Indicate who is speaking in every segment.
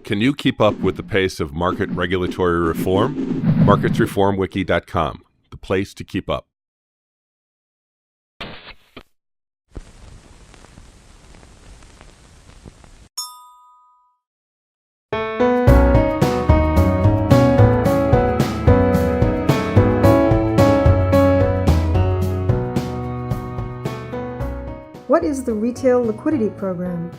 Speaker 1: Can you keep up with the pace of market regulatory reform? MarketsReformWiki.com, the place to keep up.
Speaker 2: What is the Retail Liquidity Program?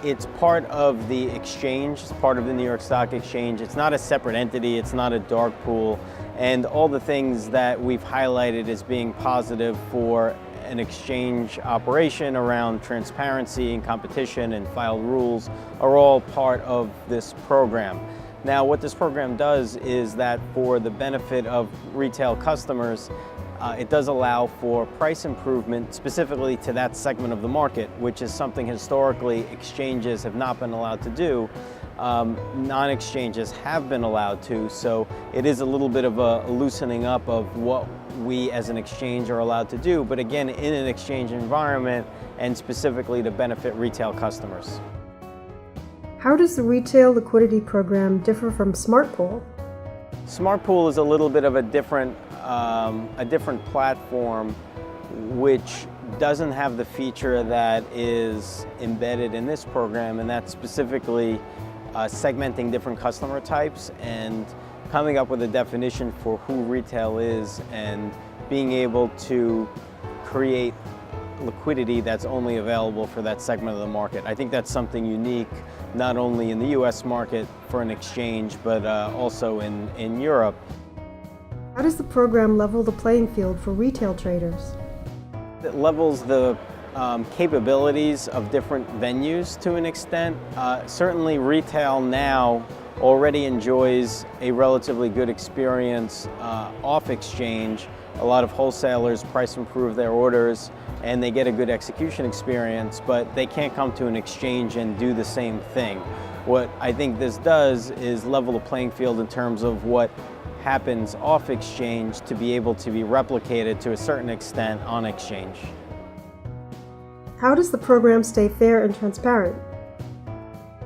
Speaker 3: It's part of the exchange, it's part of the New York Stock Exchange. It's not a separate entity, it's not a dark pool, and all the things that we've highlighted as being positive for an exchange operation around transparency and competition and filed rules are all part of this program. Now, what this program does is that for the benefit of retail customers, it does allow for price improvement specifically to that segment of the market, which is something historically exchanges have not been allowed to do. Non-exchanges have been allowed to, so it is a little bit of a loosening up of what we as an exchange are allowed to do, but again, in an exchange environment and specifically to benefit retail customers.
Speaker 2: How does the Retail Liquidity Program differ from Smart Pool?
Speaker 3: Smart Pool is a little bit of a different platform which doesn't have the feature that is embedded in this program, and that's specifically segmenting different customer types and coming up with a definition for who retail is and being able to create liquidity that's only available for that segment of the market. I think that's something unique not only in the US market for an exchange, but also in Europe.
Speaker 2: How does the program level the playing field for retail traders?
Speaker 3: It levels the capabilities of different venues to an extent. Certainly retail now already enjoys a relatively good experience off exchange. A lot of wholesalers price improve their orders and they get a good execution experience, but they can't come to an exchange and do the same thing. What I think this does is level the playing field in terms of what happens off exchange to be able to be replicated to a certain extent on exchange.
Speaker 2: How does the program stay fair and transparent?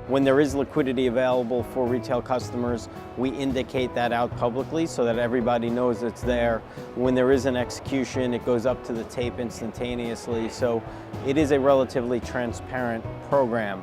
Speaker 3: When there is liquidity available for retail customers, we indicate that out publicly so that everybody knows it's there. When there is an execution, it goes up to the tape instantaneously. So it is a relatively transparent program.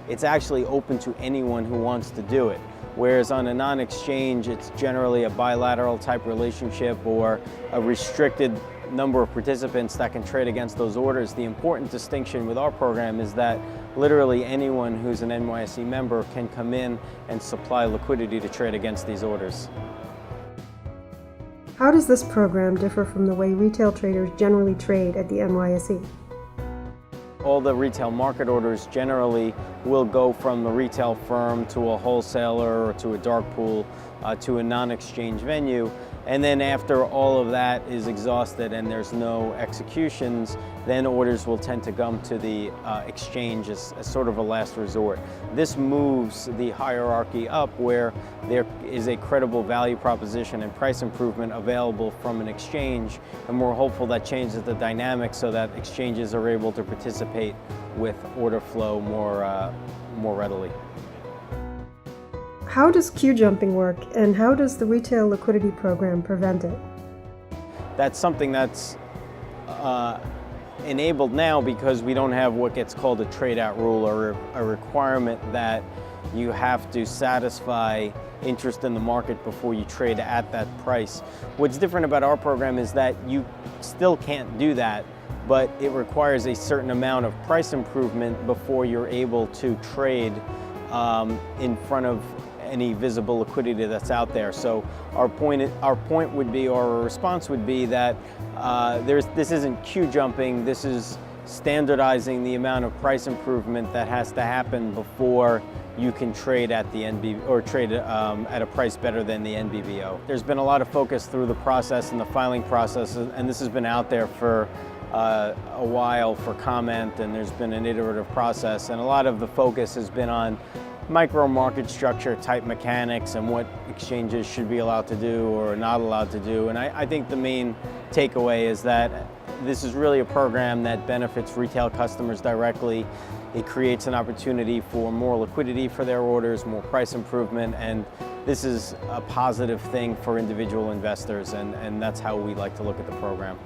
Speaker 3: It's actually open to anyone who wants to do it. Whereas on a non-exchange, it's generally a bilateral type relationship or a restricted number of participants that can trade against those orders. The important distinction with our program is that literally anyone who's an NYSE member can come in and supply liquidity to trade against these orders.
Speaker 2: How does this program differ from the way retail traders generally trade at the NYSE?
Speaker 3: All the retail market orders generally will go from a retail firm to a wholesaler or to a dark pool to a non-exchange venue. And then after all of that is exhausted and there's no executions, then orders will tend to come to the exchange as sort of a last resort. This moves the hierarchy up where there is a credible value proposition and price improvement available from an exchange, and we're hopeful that changes the dynamic so that exchanges are able to participate with order flow more readily.
Speaker 2: How does queue jumping work, and how does the Retail Liquidity Program prevent it?
Speaker 3: That's something that's enabled now because we don't have what gets called a trade-out rule or a requirement that you have to satisfy interest in the market before you trade at that price. What's different about our program is that you still can't do that, but it requires a certain amount of price improvement before you're able to trade in front of any visible liquidity that's out there. So our point would be, or our response would be that this isn't queue jumping, this is standardizing the amount of price improvement that has to happen before you can trade at the NBBO or trade at a price better than the NBBO. There's been a lot of focus through the process and the filing process, and this has been out there for a while for comment, and there's been an iterative process, and a lot of the focus has been on micro market structure type mechanics and what exchanges should be allowed to do or not allowed to do. And I think the main takeaway is that This is really a program that benefits retail customers directly. It creates an opportunity for more liquidity for their orders, more price improvement, and this is a positive thing for individual investors, and that's how we like to look at the program.